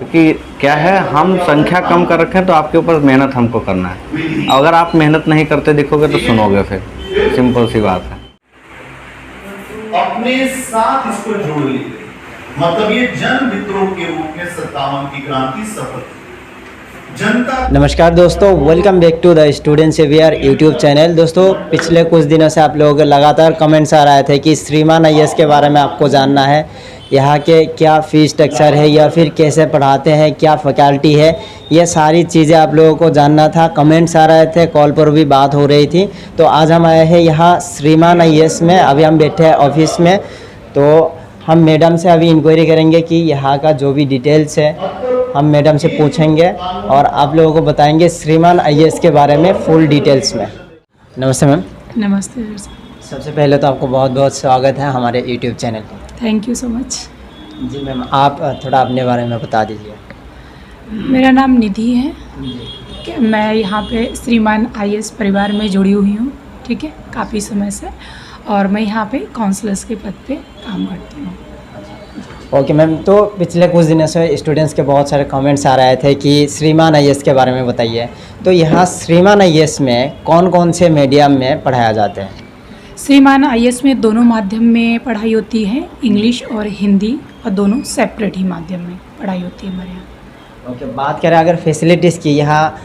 कि क्या है, हम संख्या कम कर रखे हैं तो आपके ऊपर मेहनत हमको करना है। अगर आप मेहनत नहीं करते दिखोगे तो सुनोगे, फिर सिंपल सी बात है। अपने साथ इसको जोड़ लीजिए, मतलब ये जन विद्रोह के रूप में 57 की क्रांति सफल। नमस्कार दोस्तों, welcome back to the Student Saviour YouTube channel. दोस्तों, पिछले कुछ दिनों से आप लोग लगातार कमेंट्स आ रहे थे कि श्रीमान आईएएस के बारे में आपको जानना है, यहाँ के क्या फीस स्ट्रक्चर है या फिर कैसे पढ़ाते हैं, क्या फैकल्टी है, ये सारी चीज़ें आप लोगों को जानना था। कमेंट्स आ रहे थे, कॉल पर भी बात हो रही थी। तो आज हम आए हैं यहाँ श्रीमान आईएएस में। अभी हम बैठे हैं ऑफिस में, तो हम मैडम से अभी इंक्वायरी करेंगे कि यहाँ का जो भी डिटेल्स है हम मैडम से पूछेंगे और आप लोगों को बताएंगे श्रीमान आईएएस के बारे में फुल डिटेल्स में। नमस्ते मैम। नमस्ते सर। सबसे पहले तो आपको बहुत बहुत स्वागत है हमारे यूट्यूब चैनल पर। Thank you so much. जी मैम, आप थोड़ा अपने बारे में बता दीजिए। मेरा नाम निधि है। मैं यहाँ पे श्रीमान आईएएस परिवार में जुड़ी हुई हूँ, ठीक है, काफ़ी समय से, और मैं यहाँ पे काउंसलर्स के पद पे काम करती हूँ। ओके मैम, तो पिछले कुछ दिनों से स्टूडेंट्स के बहुत सारे कमेंट्स आ रहे थे कि श्रीमान आईएएस के बारे में बताइए। तो यहाँ श्रीमान आईएएस में कौन कौन से मीडियम में पढ़ाया जाता है? श्रीमान आईएएस में दोनों माध्यम में पढ़ाई होती है, इंग्लिश और हिंदी, और दोनों सेपरेट ही माध्यम में पढ़ाई होती है हमारे यहाँ। ओके, बात करें अगर फैसिलिटीज़ की, यहाँ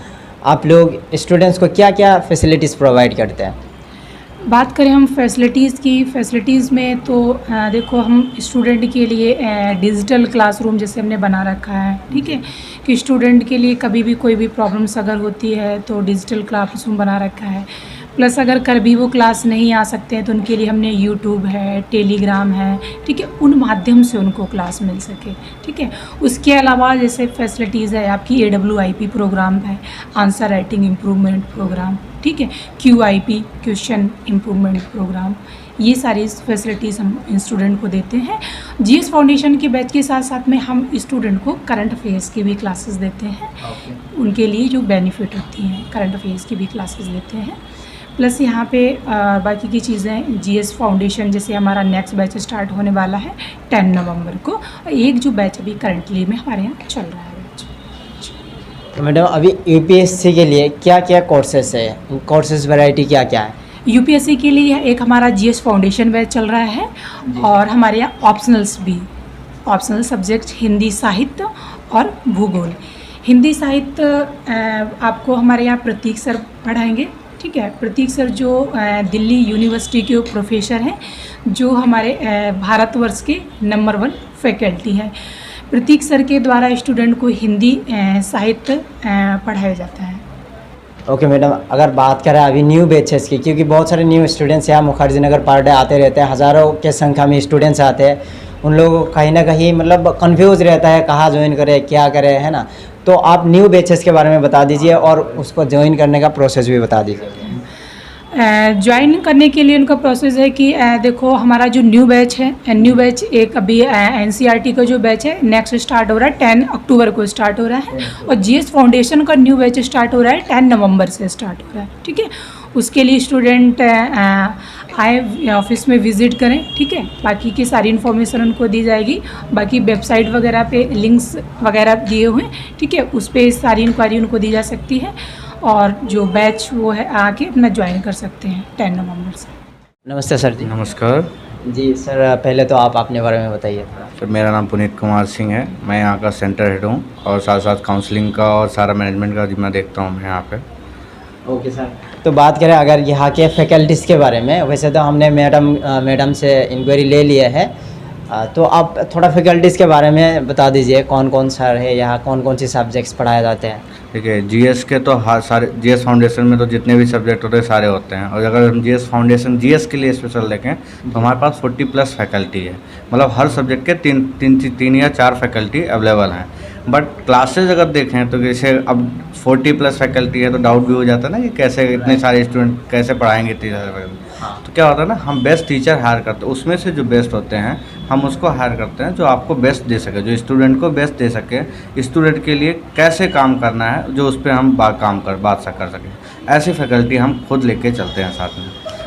आप लोग स्टूडेंट्स को क्या क्या फैसिलिटीज़ प्रोवाइड करते हैं? बात करें हम फैसिलिटीज़ में तो देखो, हम स्टूडेंट के लिए डिजिटल क्लासरूम जैसे हमने बना रखा है, ठीक है, कि स्टूडेंट के लिए कभी भी कोई भी प्रॉब्लम्स अगर होती है तो डिजिटल क्लासरूम बना रखा है। प्लस अगर कभी वो क्लास नहीं आ सकते हैं तो उनके लिए हमने यूट्यूब है, टेलीग्राम है, ठीक है, उन माध्यम से उनको क्लास मिल सके, ठीक है। उसके अलावा जैसे फैसिलिटीज़ है आपकी AWIP प्रोग्राम है, आंसर राइटिंग इम्प्रूवमेंट प्रोग्राम, ठीक है, QIP क्वेश्चन इम्प्रूवमेंट प्रोग्राम, ये सारी फैसिलिटीज़ हम स्टूडेंट को देते हैं। GS फाउंडेशन के बैच के साथ साथ में हम स्टूडेंट को करंट अफेयर्स की भी क्लासेस देते हैं। उनके लिए जो बेनिफिट होती हैं, करंट अफेयर्स की भी क्लासेस देते हैं। प्लस यहाँ पे बाकी की चीज़ें, GS फाउंडेशन जैसे हमारा नेक्स्ट बैच स्टार्ट होने वाला है 10 नवंबर को, एक जो बैच अभी करंटली में हमारे यहाँ चल रहा है बैच। तो मैडम, अभी UPSC के लिए क्या क्या कोर्सेस है, कोर्सेज वैरायटी क्या क्या है? UPSC के लिए एक हमारा GS फाउंडेशन बैच चल रहा है, और हमारे यहाँ ऑप्शनल्स भी, ऑप्शनल सब्जेक्ट हिंदी साहित्य और भूगोल। हिंदी साहित्य आपको हमारे यहाँ प्रतीक सर पढ़ाएंगे, ठीक है। प्रतीक सर जो दिल्ली यूनिवर्सिटी के प्रोफेसर हैं, जो हमारे भारतवर्ष के नंबर 1 फैकल्टी हैं। प्रतीक सर के द्वारा स्टूडेंट को हिंदी साहित्य पढ़ाया जाता है। ओके मैडम, अगर बात करें अभी न्यू बैचेस की, क्योंकि बहुत सारे न्यू स्टूडेंट्स यहाँ मुखर्जी नगर पर डे आते रहते हैं, हज़ारों के संख्या में स्टूडेंट्स आते हैं, उन लोगों को कहीं ना कहीं मतलब कंफ्यूज रहता है कहाँ ज्वाइन करें, क्या करें, है ना। तो आप न्यू बैचेस के बारे में बता दीजिए और उसको ज्वाइन करने का प्रोसेस भी बता दीजिए। ज्वाइन करने के लिए उनका प्रोसेस है कि देखो, हमारा जो न्यू बैच है, न्यू बैच एक अभी NCERT का जो बैच है नेक्स्ट स्टार्ट हो रहा है, 10 अक्टूबर को स्टार्ट हो रहा है, और GS फाउंडेशन का न्यू बैच स्टार्ट हो रहा है 10 नवंबर से स्टार्ट हो रहा है, ठीक है। उसके लिए स्टूडेंट आए ऑफिस में विज़िट करें, ठीक है। बाकी की सारी इन्फॉर्मेशन उनको दी जाएगी, बाकी वेबसाइट वगैरह पे लिंक्स वगैरह दिए हुए हैं, ठीक है, उस पर सारी इंक्वायरी उनको दी जा सकती है, और जो बैच वो है आके अपना ज्वाइन कर सकते हैं 10 नवंबर से। नमस्ते सर जी। नमस्कार जी सर, पहले तो आप अपने बारे में बताइए थोड़ा। सर, मेरा नाम पुनीत कुमार सिंह है। मैं यहाँ का सेंटर हेड हूँ और साथ साथ काउंसलिंग का और सारा मैनेजमेंट का जिम्मा देखता हूँ मैं यहाँ पे। ओके सर, तो बात करें अगर यहाँ के फैकल्टीज़ के बारे में, वैसे तो हमने मैडम से इंक्वायरी ले लिया है, तो आप थोड़ा फैकल्टीज़ के बारे में बता दीजिए, कौन कौन सर है यहाँ, कौन कौन सी सब्जेक्ट्स पढ़ाए जाते हैं? ठीक है, GS के तो सारे GS फाउंडेशन में तो जितने भी सब्जेक्ट होते हैं सारे होते हैं, और अगर हम GS फाउंडेशन GS के लिए स्पेशल देखें तो हमारे पास 40+ फैकल्टी है, मतलब हर सब्जेक्ट के तीन या 4 फैकल्टी अवेलेबल हैं। बट क्लासेज अगर देखें तो जैसे अब 40+ फैकल्टी है तो डाउट भी हो जाता है ना कि कैसे इतने सारे स्टूडेंट कैसे पढ़ाएंगे इतने सारे फैकल्टी। तो क्या होता है ना, हम बेस्ट टीचर हायर करते हैं, उसमें से जो बेस्ट होते हैं हम उसको हायर करते हैं जो आपको बेस्ट दे सके, जो स्टूडेंट को बेस्ट दे सके, स्टूडेंट के लिए कैसे काम करना है जो उस पर हम बात कर सकें। ऐसी फैकल्टी हम खुद लेके चलते हैं साथ में,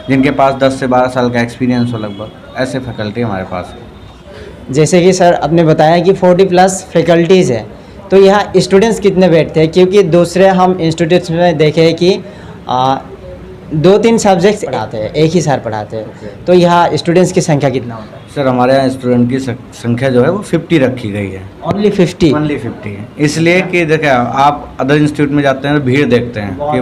जिनके पास 10 से 12 साल का एक्सपीरियंस हो लगभग, ऐसे फैकल्टी हमारे पास है। जैसे कि सर आपने बताया कि 40+ फैकल्टीज़ है, तो यहाँ स्टूडेंट्स कितने बैठते हैं? क्योंकि दूसरे हम इंस्टीट्यूट्स में देखे हैं कि 2-3 सब्जेक्ट्स पढ़ाते हैं, एक ही सर पढ़ाते हैं। तो यहाँ स्टूडेंट्स की संख्या कितना होता है? सर हमारे यहाँ स्टूडेंट की संख्या जो है वो 50 रखी गई है। ओनली 50? ओनली 50 है, इसलिए कि देखिए आप अदर इंस्टीट्यूट में जाते हैं तो भीड़ देखते हैं कि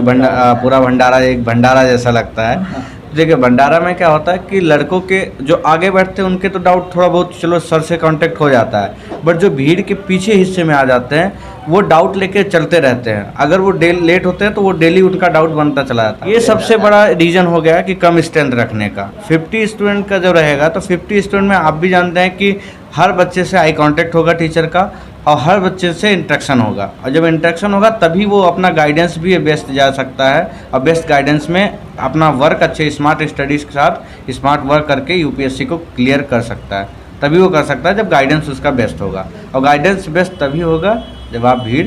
पूरा भंडारा एक भंडारा जैसा लगता है। देखिए भंडारा में क्या होता है कि लड़कों के जो आगे बैठते हैं उनके तो डाउट थोड़ा बहुत चलो सर से कांटेक्ट हो जाता है, बट जो भीड़ के पीछे हिस्से में आ जाते हैं वो डाउट लेके चलते रहते हैं। अगर वो लेट होते हैं तो वो डेली उनका डाउट बनता चला जाता है। ये सबसे बड़ा रीज़न हो गया है कि कम स्ट्रेंथ रखने का। 50 स्टूडेंट का जो रहेगा तो 50 स्टूडेंट में आप भी जानते हैं कि हर बच्चे से आई कांटेक्ट होगा टीचर का और हर बच्चे से इंटरेक्शन होगा, और जब इंटरेक्शन होगा तभी वो अपना गाइडेंस भी बेस्ट जा सकता है, और बेस्ट गाइडेंस में अपना वर्क अच्छे स्मार्ट स्टडीज़ के साथ स्मार्ट वर्क करके यूपीएससी को क्लियर कर सकता है। तभी वो कर सकता है जब गाइडेंस उसका बेस्ट होगा, और गाइडेंस बेस्ट तभी होगा जब आप भीड़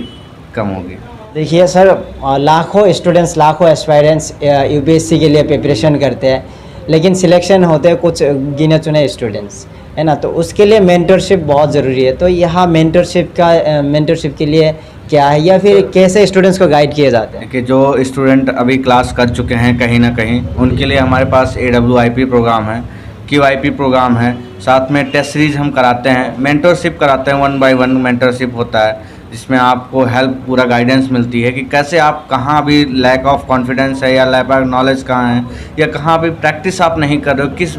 कम होगी। देखिए सर, लाखों स्टूडेंट्स, लाखों एस्पायरेंट्स यूपीएससी के लिए प्रिपरेशन करते हैं, लेकिन सिलेक्शन होते हैं कुछ गिने चुने स्टूडेंट्स, है ना। तो उसके लिए मेंटरशिप बहुत ज़रूरी है। तो यहाँ मेंटरशिप के लिए क्या है, या फिर कैसे स्टूडेंट्स को गाइड किए जाते हैं? कि जो स्टूडेंट अभी क्लास कर चुके हैं कहीं ना कहीं, उनके लिए हमारे पास AWIP प्रोग्राम है, QIP प्रोग्राम है, साथ में टेस्ट सीरीज हम कराते हैं, मेंटरशिप कराते हैं, 1 by 1 मेंटरशिप होता है, जिसमें आपको हेल्प पूरा गाइडेंस मिलती है कि कैसे आप कहाँ भी लैक ऑफ कॉन्फिडेंस है या लैक ऑफ नॉलेज कहाँ है, या कहाँ भी प्रैक्टिस आप नहीं कर रहे हो, किस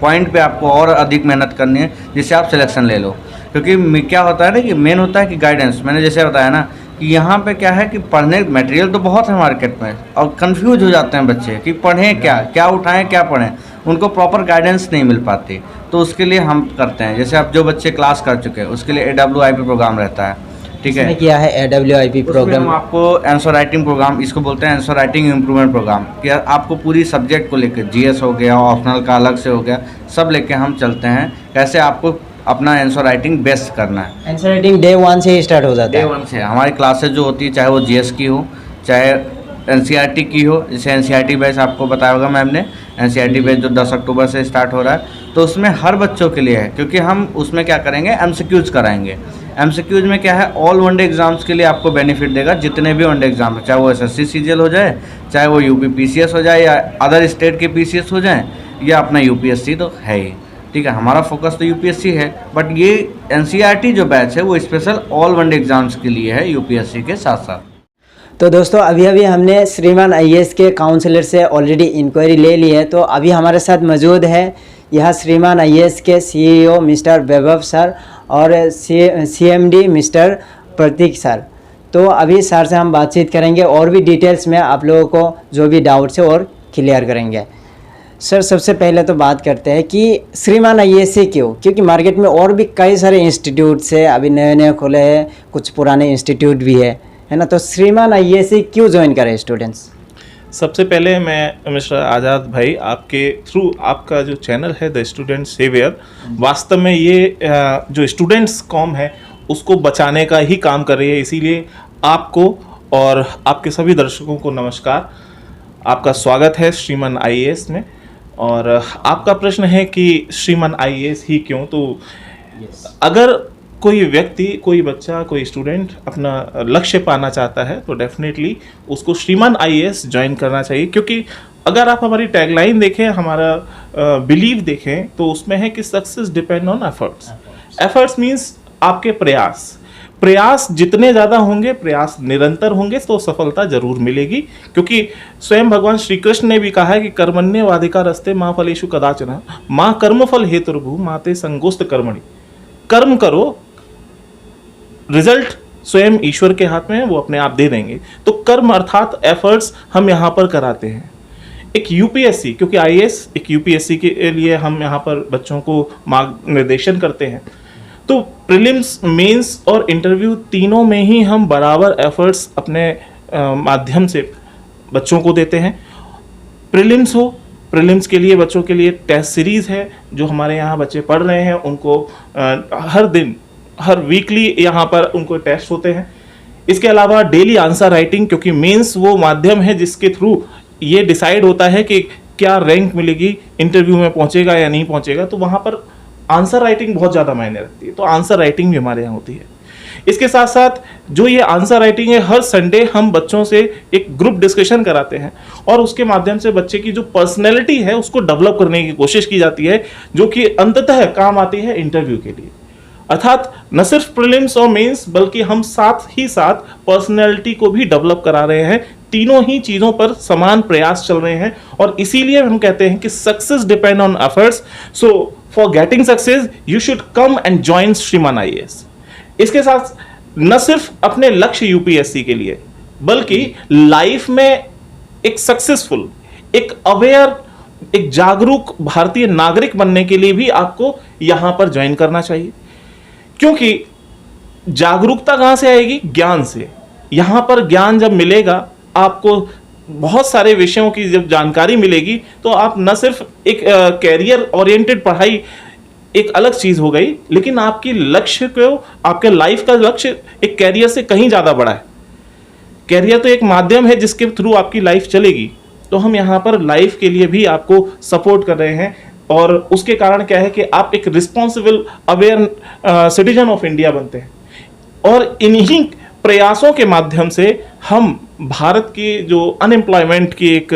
पॉइंट पे आपको और अधिक मेहनत करनी है जिससे आप सिलेक्शन ले लो। क्योंकि क्या होता है ना कि मेन होता है कि गाइडेंस, मैंने जैसे बताया ना कि यहाँ पे क्या है कि पढ़ने मटेरियल तो बहुत है मार्केट में, और कंफ्यूज हो जाते हैं बच्चे कि पढ़ें क्या उठाएं क्या पढ़ें, उनको प्रॉपर गाइडेंस नहीं मिल पाती। तो उसके लिए हम करते हैं, जैसे अब जो बच्चे क्लास कर चुके हैं उसके लिए AWIP प्रोग्राम रहता है, ठीक है। क्या है AWIP प्रोग्राम? हम आपको आंसर राइटिंग प्रोग्राम, इसको बोलते हैं आंसर राइटिंग इम्प्रूवमेंट प्रोग्राम, कि आपको पूरी सब्जेक्ट को लेकर GS हो गया, ऑप्शनल का अलग से हो गया, सब लेके हम चलते हैं कैसे आपको अपना आंसर राइटिंग बेस्ट करना है। आंसर राइटिंग डे 1 से ही स्टार्ट हो जाता है? डे 1 से हमारी क्लासेज जो होती है, चाहे वो GS की हो चाहे NCERT की हो, जैसे NCERT बैच आपको बताया होगा मैम ने, NCERT बैच जो 10 अक्टूबर से स्टार्ट हो रहा है, तो उसमें हर बच्चों के लिए है, क्योंकि हम उसमें क्या करेंगे, MCQs कराएंगे। MCQs में क्या है, ऑल वनडे एग्जाम्स के लिए आपको बेनिफिट देगा, जितने भी वनडे एग्जाम है, चाहे वो SSC CGL हो जाए, चाहे वो UP PCS हो जाए, या अदर स्टेट के PCS हो जाए, या अपना UPSC तो है ही, ठीक है। हमारा फोकस तो UPSC है, बट ये NCERT जो बैच है वो स्पेशल ऑल वनडे एग्जाम्स के लिए है UPSC के साथ साथ। तो दोस्तों अभी हमने श्रीमान IAS के काउंसलर से ऑलरेडी इंक्वायरी ले ली है। तो अभी हमारे साथ मौजूद है यह श्रीमान IAS के CEO मिस्टर वैभव सर और CMD मिस्टर प्रतीक सर। तो अभी सर से हम बातचीत करेंगे और भी डिटेल्स में आप लोगों को जो भी डाउट्स है और क्लियर करेंगे। सर सबसे पहले तो बात करते हैं कि श्रीमान IAS क्यों, क्योंकि मार्केट में और भी कई सारे इंस्टीट्यूट्स है, अभी नए खुले हैं, कुछ पुराने इंस्टीट्यूट भी है ना। तो श्रीमान IAS क्यों ज्वाइन करें स्टूडेंट्स? सबसे पहले मैं मिस्टर आज़ाद भाई, आपके थ्रू आपका जो चैनल है द स्टूडेंट सेवियर, वास्तव में ये जो स्टूडेंट्स कॉम है उसको बचाने का ही काम कर रही है। इसीलिए आपको और आपके सभी दर्शकों को नमस्कार, आपका स्वागत है श्रीमान IAS में। और आपका प्रश्न है कि श्रीमान IAS ही क्यों, तो अगर कोई व्यक्ति, कोई बच्चा, कोई स्टूडेंट अपना लक्ष्य पाना चाहता है तो डेफिनेटली उसको श्रीमान IAS ज्वाइन करना चाहिए। क्योंकि अगर आप हमारी टैगलाइन देखें, हमारा बिलीव देखें, तो उसमें है कि success depend on efforts. Efforts means आपके प्रयास जितने ज़्यादा होंगे, प्रयास निरंतर होंगे, तो सफलता जरूर मिलेगी। क्योंकि स्वयं भगवान श्री कृष्ण ने भी कहा है कि कर्मण्येवाधिकारस्ते मा फलेषु कदाचन माँ कर्मफल हेतुर्भु माते संगोस्त कर्मणि। कर्म करो, रिजल्ट स्वयं ईश्वर के हाथ में है, वो अपने आप दे देंगे। तो कर्म अर्थात एफर्ट्स हम यहाँ पर कराते हैं। एक UPSC, क्योंकि IAS एक UPSC के लिए हम यहाँ पर बच्चों को मार्गनिर्देशन करते हैं, तो प्रीलिम्स, मेंस और इंटरव्यू तीनों में ही हम बराबर एफर्ट्स अपने माध्यम से बच्चों को देते हैं। प्रीलिम्स हो, प्रीलिम्स के लिए बच्चों के लिए टेस्ट सीरीज़ है जो हमारे यहाँ बच्चे पढ़ रहे हैं, उनको हर दिन, हर वीकली यहाँ पर उनको टेस्ट होते हैं। इसके अलावा डेली आंसर राइटिंग, क्योंकि मेंस वो माध्यम है जिसके थ्रू ये डिसाइड होता है कि क्या रैंक मिलेगी, इंटरव्यू में पहुँचेगा या नहीं पहुँचेगा, तो वहाँ पर आंसर राइटिंग बहुत ज़्यादा मायने रखती है। तो आंसर राइटिंग भी हमारे यहाँ होती है। इसके साथ साथ जो ये आंसर राइटिंग है, हर संडे हम बच्चों से एक ग्रुप डिस्कशन कराते हैं और उसके माध्यम से बच्चे की जो पर्सनैलिटी है उसको डेवलप करने की कोशिश की जाती है, जो कि अंततः काम आती है इंटरव्यू के लिए। अर्थात न सिर्फ प्रीलिम्स और मेंस बल्कि हम साथ ही साथ पर्सनैलिटी को भी डेवलप करा रहे हैं। तीनों ही चीज़ों पर समान प्रयास चल रहे हैं और इसीलिए हम कहते हैं कि success depend on efforts, so for getting success you should come and join श्रीमान IAS। इसके साथ न सिर्फ अपने लक्ष्य यूपीएससी के लिए बल्कि लाइफ में एक सक्सेसफुल, एक अवेयर, एक जागरूक भारतीय नागरिक बनने के लिए भी आपको यहां पर ज्वाइन करना चाहिए। क्योंकि जागरूकता कहां से आएगी? ज्ञान से। यहां पर ज्ञान जब मिलेगा, आपको बहुत सारे विषयों की जब जानकारी मिलेगी, तो आप न सिर्फ एक कैरियर ओरिएंटेड पढ़ाई एक अलग चीज हो गई, लेकिन आपकी लक्ष्य को, आपके लाइफ का लक्ष्य एक कैरियर से कहीं ज्यादा बड़ा है। कैरियर तो एक माध्यम है जिसके थ्रू आपकी लाइफ चलेगी, तो हम यहाँ पर लाइफ के लिए भी आपको सपोर्ट कर रहे हैं और उसके कारण क्या है कि आप एक responsible aware citizen of India बनते हैं। और इन्हीं प्रयासों के माध्यम से हम भारत की जो अनएम्प्लॉयमेंट की एक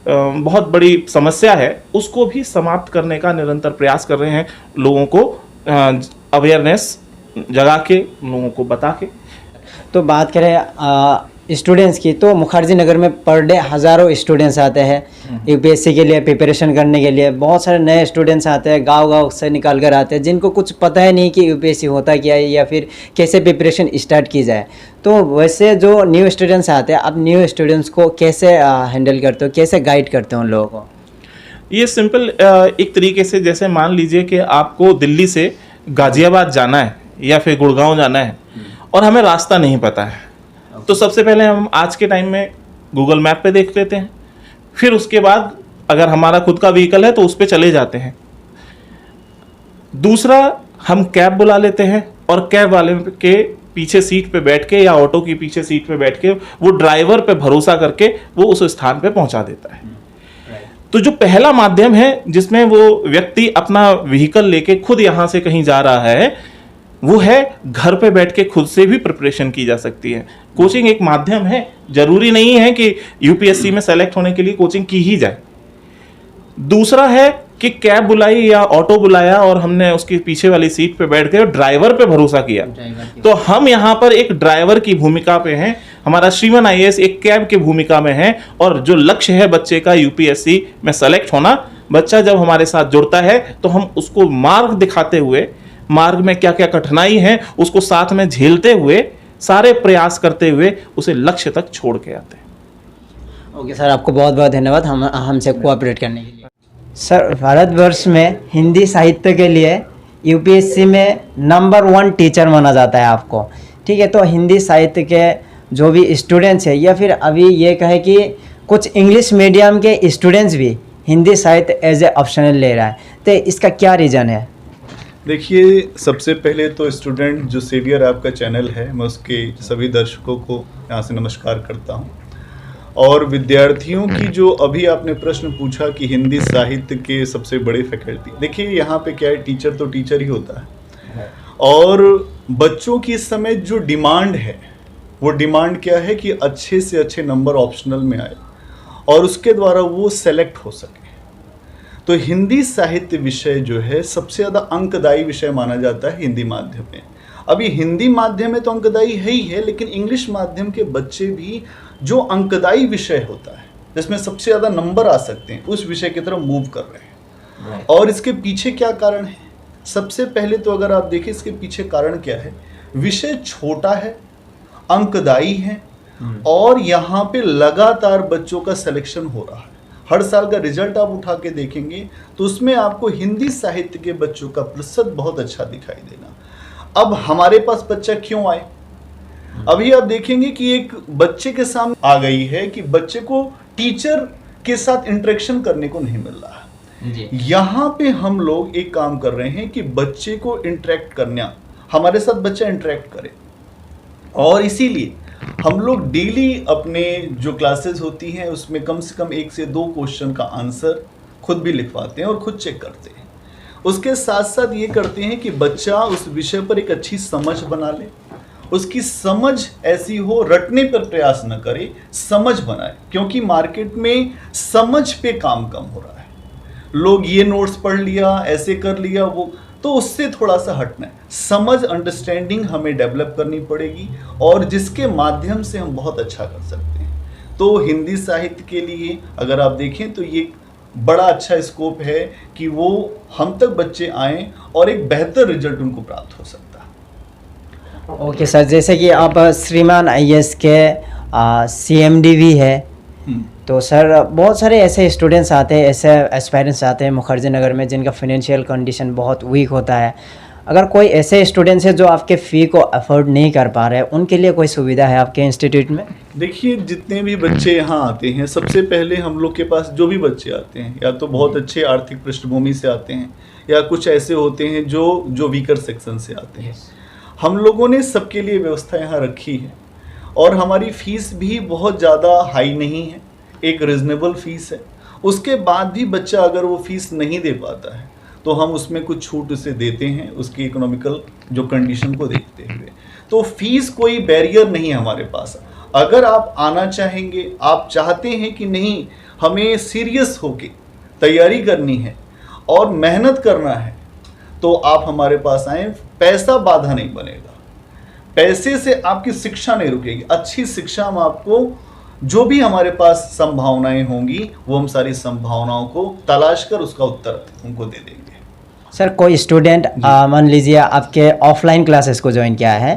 बहुत बड़ी समस्या है उसको भी समाप्त करने का निरंतर प्रयास कर रहे हैं, लोगों को अवेयरनेस जगा के, लोगों को बता के। तो बात करें स्टूडेंट्स की, तो मुखर्जी नगर में पर डे हज़ारों स्टूडेंट्स आते हैं यूपीएससी के लिए प्रिपरेशन करने के लिए। बहुत सारे नए स्टूडेंट्स आते हैं, गांव-गांव से निकाल कर आते हैं, जिनको कुछ पता है नहीं कि यूपीएससी होता क्या है या फिर कैसे प्रिपरेशन स्टार्ट की जाए। तो वैसे जो न्यू स्टूडेंट्स आते हैं, आप न्यू स्टूडेंट्स को कैसे हैंडल करते हो, कैसे गाइड करते हो उन लोगों को? ये सिंपल एक तरीके से, जैसे मान लीजिए कि आपको दिल्ली से गाजियाबाद जाना है या फिर गुड़गांव जाना है और हमें रास्ता नहीं पता है, तो सबसे पहले हम आज के टाइम में गूगल मैप पे देख लेते हैं, फिर उसके बाद अगर हमारा खुद का व्हीकल है तो उस पे चले जाते हैं। दूसरा, हम कैब बुला लेते हैं और कैब वाले के पीछे सीट पे बैठ के या ऑटो की पीछे सीट पे बैठ के वो ड्राइवर पे भरोसा करके वो उस स्थान पे पहुंचा देता है। तो जो पहला माध्यम है जिसमें वो व्यक्ति अपना व्हीकल लेके खुद यहां से कहीं जा रहा है, वो है घर पे बैठ के खुद से भी प्रिपरेशन की जा सकती है। कोचिंग एक माध्यम है, जरूरी नहीं है कि यूपीएससी में सेलेक्ट होने के लिए कोचिंग की ही जाए। दूसरा है कि कैब बुलाई या ऑटो बुलाया और हमने उसके पीछे वाली सीट पे बैठ के ड्राइवर पे भरोसा किया, तो हम यहाँ पर एक ड्राइवर की भूमिका पे हैं, हमारा श्रीमान IAS एक कैब की भूमिका में है। और जो लक्ष्य है बच्चे का यूपीएससी में सेलेक्ट होना, बच्चा जब हमारे साथ जुड़ता है तो हम उसको मार्ग दिखाते हुए, मार्ग में क्या क्या कठिनाई है उसको साथ में झेलते हुए, सारे प्रयास करते हुए उसे लक्ष्य तक छोड़ के आते हैं। ओके सर, आपको बहुत बहुत धन्यवाद हमसे कोऑपरेट करने के लिए। सर, भारतवर्ष में हिंदी साहित्य के लिए यूपीएससी में नंबर 1 टीचर माना जाता है आपको, ठीक है? तो हिंदी साहित्य के जो भी स्टूडेंट्स है या फिर अभी ये कहे कि कुछ इंग्लिश मीडियम के स्टूडेंट्स भी हिंदी साहित्य एज ए ऑप्शनल ले रहा है, तो इसका क्या रीज़न है? देखिए, सबसे पहले तो स्टूडेंट जो सेवियर आपका चैनल है, मैं उसके सभी दर्शकों को यहाँ से नमस्कार करता हूँ। और विद्यार्थियों की जो अभी आपने प्रश्न पूछा कि हिंदी साहित्य के सबसे बड़े फैकल्टी, देखिए यहाँ पे क्या है, टीचर तो टीचर ही होता है। और बच्चों की इस समय जो डिमांड है, वो डिमांड क्या है कि अच्छे से अच्छे नंबर ऑप्शनल में आए और उसके द्वारा वो सेलेक्ट हो सके। तो हिंदी साहित्य विषय जो है सबसे ज़्यादा अंकदायी विषय माना जाता है हिंदी माध्यम में। अभी हिंदी माध्यम में तो अंकदायी है ही है, लेकिन इंग्लिश माध्यम के बच्चे भी जो अंकदायी विषय होता है जिसमें सबसे ज़्यादा नंबर आ सकते हैं, उस विषय की तरफ मूव कर रहे हैं। और इसके पीछे क्या कारण है? सबसे पहले तो अगर आप देखें इसके पीछे कारण क्या है, विषय छोटा है, अंकदायी है और यहाँ पे लगातार बच्चों का सिलेक्शन हो रहा है। हर साल का रिजल्ट आप उठा के देखेंगे तो उसमें आपको हिंदी साहित्य के बच्चों का प्रतिशत बहुत अच्छा दिखाई देगा। अब हमारे पास बच्चा क्यों आए? अभी आप देखेंगे कि एक बच्चे के सामने आ गई है कि बच्चे को टीचर के साथ इंटरेक्शन करने को नहीं मिल रहा है। यहाँ पे हम लोग एक काम कर रहे हैं कि बच्चे को इंटरेक्ट करना, हमारे साथ बच्चा इंटरेक्ट करे, और इसीलिए हम लोग डेली अपने जो क्लासेस होती हैं उसमें कम से कम 1 से 2 क्वेश्चन का आंसर खुद भी लिखवाते हैं और खुद चेक करते हैं। उसके साथ साथ ये करते हैं कि बच्चा उस विषय पर एक अच्छी समझ बना ले उसकी समझ ऐसी हो, रटने पर प्रयास न करे, समझ बनाए, क्योंकि मार्केट में समझ पे काम कम हो रहा है। लोग ये नोट्स पढ़ लिया, ऐसे कर लिया, वो, तो उससे थोड़ा सा हटना है। समझ, अंडरस्टैंडिंग हमें डेवलप करनी पड़ेगी और जिसके माध्यम से हम बहुत अच्छा कर सकते हैं। तो हिंदी साहित्य के लिए अगर आप देखें तो ये बड़ा अच्छा स्कोप है कि वो हम तक बच्चे आएँ और एक बेहतर रिजल्ट उनको प्राप्त हो सकता है। ओके सर, जैसे कि आप श्रीमान आईएएस के CMD भी है, तो सर बहुत सारे ऐसे स्टूडेंट्स आते हैं, ऐसे एस्पायरेंट्स आते हैं मुखर्जी नगर में जिनका फाइनेंशियल कंडीशन बहुत वीक होता है। अगर कोई ऐसे स्टूडेंट्स है जो आपके फ़ी को अफोर्ड नहीं कर पा रहे, उनके लिए कोई सुविधा है आपके इंस्टीट्यूट में? देखिए, जितने भी बच्चे यहाँ आते हैं, सबसे पहले हम लोग के पास जो भी बच्चे आते हैं, या तो बहुत अच्छे आर्थिक पृष्ठभूमि से आते हैं या कुछ ऐसे होते हैं जो वीकर सेक्शन से आते हैं। हम लोगों ने सबके लिए व्यवस्था यहाँ रखी है और हमारी फ़ीस भी बहुत ज़्यादा हाई नहीं है, एक रिजनेबल फ़ीस है। उसके बाद भी बच्चा अगर वो फ़ीस नहीं दे पाता है तो हम उसमें कुछ छूट उसे देते हैं, उसकी इकोनॉमिकल जो कंडीशन को देखते हुए। तो फ़ीस कोई बैरियर नहीं है हमारे पास। अगर आप आना चाहेंगे, आप चाहते हैं कि नहीं हमें सीरियस होके तैयारी करनी है और मेहनत करना है, तो आप हमारे पास आएँ। पैसा बाधा नहीं बनेगा, पैसे से आपकी शिक्षा नहीं रुकेगी। अच्छी शिक्षा हम आपको, जो भी हमारे पास संभावनाएं होंगी, वो हम सारी संभावनाओं को तलाश कर उसका उत्तर उनको दे देंगे। सर कोई स्टूडेंट मान लीजिए आपके ऑफलाइन क्लासेस को ज्वाइन किया है,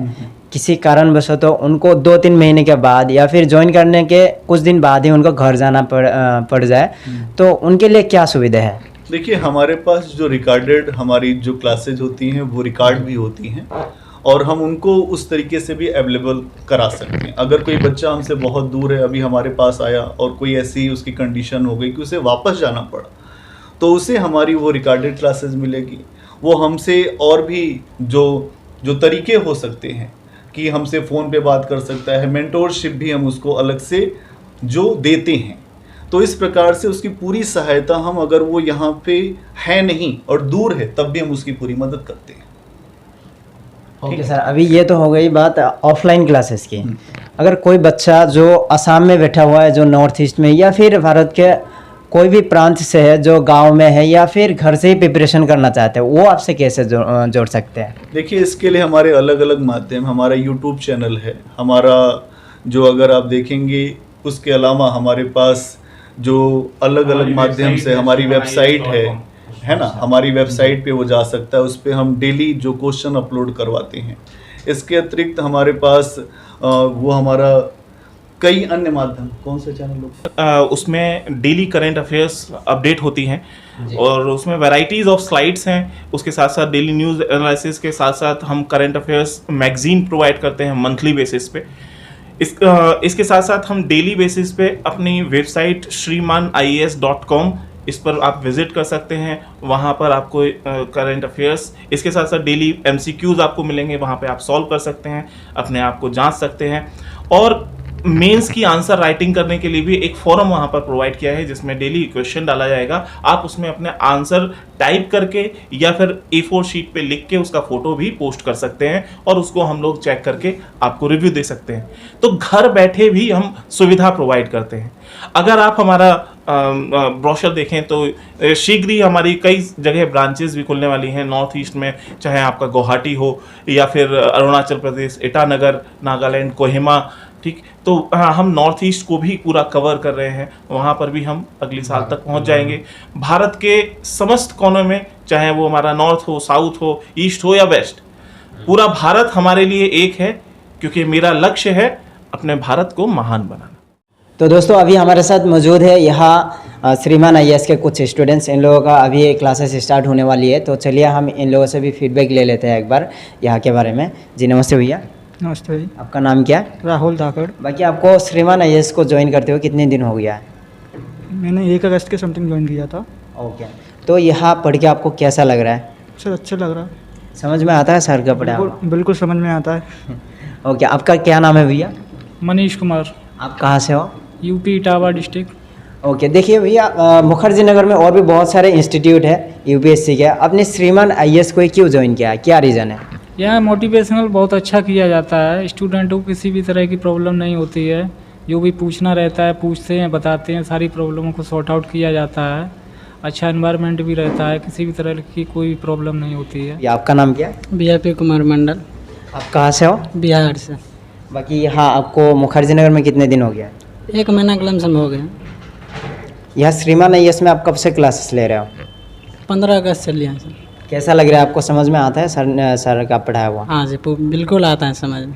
किसी कारणवश तो उनको 2-3 महीने के बाद या फिर ज्वाइन करने के कुछ दिन बाद ही उनको घर जाना पड़ जाए, तो उनके लिए क्या सुविधा है? देखिए, हमारे पास जो रिकॉर्डेड हमारी जो क्लासेज होती हैं वो रिकॉर्ड भी होती हैं और हम उनको उस तरीके से भी अवेलेबल करा सकते हैं। अगर कोई बच्चा हमसे बहुत दूर है, अभी हमारे पास आया और कोई ऐसी उसकी कंडीशन हो गई कि उसे वापस जाना पड़ा, तो उसे हमारी वो रिकॉर्डेड क्लासेस मिलेगी। वो हमसे और भी जो तरीके हो सकते हैं कि हमसे फ़ोन पे बात कर सकता है, मेंटोरशिप भी हम उसको अलग से जो देते हैं। तो इस प्रकार से उसकी पूरी सहायता हम, अगर वो यहाँ पे है नहीं और दूर है, तब भी हम उसकी पूरी मदद करते हैं। ओके सर, अभी ये तो हो गई बात ऑफलाइन क्लासेस की। अगर कोई बच्चा जो असम में बैठा हुआ है, जो नॉर्थ ईस्ट में या फिर भारत के कोई भी प्रांत से है, जो गांव में है या फिर घर से ही प्रिपरेशन करना चाहते हैं, वो आपसे कैसे जोड़ सकते हैं? देखिए, इसके लिए हमारे अलग अलग माध्यम, हमारा यूट्यूब चैनल है, हमारा जो अगर आप देखेंगे, उसके अलावा हमारे पास जो अलग अलग माध्यम से हमारी वेबसाइट है ना, हमारी वेबसाइट पे वो जा सकता है। उस पर हम डेली जो क्वेश्चन अपलोड करवाते हैं। इसके अतिरिक्त हमारे पास वो हमारा कई अन्य माध्यम, कौन से चैनल लोग, उसमें डेली करंट अफेयर्स अपडेट होती हैं और उसमें वैराइटीज़ ऑफ स्लाइड्स हैं। उसके साथ साथ डेली न्यूज़ एनालिसिस के साथ साथ हम करंट अफेयर्स मैगजीन प्रोवाइड करते हैं मंथली बेसिस पे। इसके साथ साथ हम डेली बेसिस पे अपनी वेबसाइट shrimanIAS.com, इस पर आप विजिट कर सकते हैं। वहाँ पर आपको करंट अफेयर्स, इसके साथ साथ डेली MCQs आपको मिलेंगे, वहाँ पे आप सॉल्व कर सकते हैं, अपने आप को जांच सकते हैं। और मेंस की आंसर राइटिंग करने के लिए भी एक फॉरम वहाँ पर प्रोवाइड किया है, जिसमें डेली क्वेश्चन डाला जाएगा। आप उसमें अपने आंसर टाइप करके या फिर A4 शीट पे लिख के उसका फोटो भी पोस्ट कर सकते हैं और उसको हम लोग चेक करके आपको रिव्यू दे सकते हैं। तो घर बैठे भी हम सुविधा प्रोवाइड करते हैं। अगर आप हमारा ब्रोशर देखें तो शीघ्र ही हमारी कई जगह ब्रांचेस भी खुलने वाली हैं नॉर्थ ईस्ट में, चाहे आपका गुवाहाटी हो या फिर अरुणाचल प्रदेश, ईटानगर, नागालैंड, कोहिमा, ठीक। तो हम नॉर्थ ईस्ट को भी पूरा कवर कर रहे हैं, वहाँ पर भी हम अगले साल तक पहुँच जाएंगे। भारत के समस्त कोनों में, चाहे वो हमारा नॉर्थ हो, साउथ हो, ईस्ट हो या वेस्ट, पूरा भारत हमारे लिए एक है, क्योंकि मेरा लक्ष्य है अपने भारत को महान बनाना। तो दोस्तों, अभी हमारे साथ मौजूद है यहाँ श्रीमान आईएएस के कुछ स्टूडेंट्स। इन लोगों का अभी क्लासेस स्टार्ट होने वाली है, तो चलिए हम इन लोगों से भी फीडबैक ले लेते हैं एक बार यहाँ के बारे में। जी नमस्ते भैया। नमस्ते जी। आपका नाम क्या है? राहुल धाकड़। बाकी आपको श्रीमान आईएएस को ज्वाइन करते हुए कितने दिन हो गया है? मैंने 1 अगस्त के समथिंग ज्वाइन किया था। ओके, तो यहाँ पढ़ के आपको कैसा लग रहा है? सर अच्छा लग रहा है, समझ में आता है सर का पढ़ा? बिल्कुल समझ में आता है। ओके, आपका क्या नाम है भैया? मनीष कुमार, आप कहाँ से हो? UP Etawah district. ओके, देखिए भैया, मुखर्जी नगर में और भी बहुत सारे इंस्टीट्यूट है यूपीएससी के। आपने श्रीमान आईएएस को क्यों ज्वाइन किया है, क्या रीज़न है? यहाँ मोटिवेशनल बहुत अच्छा किया जाता है, स्टूडेंटों को किसी भी तरह की प्रॉब्लम नहीं होती है, जो भी पूछना रहता है पूछते हैं, बताते हैं, सारी प्रॉब्लमों को सॉर्ट आउट किया जाता है। अच्छा एनवायरनमेंट भी रहता है, किसी भी तरह की कोई प्रॉब्लम नहीं होती है। ये आपका नाम क्या है? बीआईपी कुमार मंडल, आप कहाँ से हो? बिहार से। बाकी यहाँ आपको मुखर्जी नगर में कितने दिन हो गया? 1 महीना के लमसम हो गया। यहाँ श्रीमान IAS में आप कब से क्लासेस ले रहे हो? 15 अगस्त से लिया सर। कैसा लग रहा है आपको? समझ में आता है सर का पढ़ाया हुआ? हाँ जी, बिल्कुल आता है समझ में।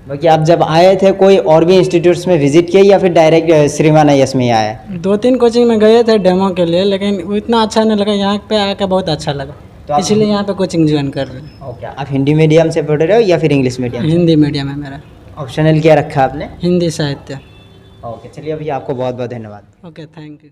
बाकी आप जब आए थे कोई और भी इंस्टीट्यूट्स में विजिट किए या फिर डायरेक्ट श्रीमान IAS में ही आए? 2-3 कोचिंग में गए थे डेमो के लिए, लेकिन वो इतना अच्छा नहीं लगा। यहाँ पे आकर बहुत अच्छा लगा, तो आप इसलिए यहाँ पे कोचिंग ज्वाइन कर रहे हैं। ओके, आप हिंदी मीडियम से पढ़ रहे हो या फिर इंग्लिश मीडियम? हिंदी मीडियम है मेरा, ऑप्शनल क्या रखा आपने? हिंदी साहित्य। ओके, चलिए अभी आपको बहुत बहुत धन्यवाद। Okay, thank you.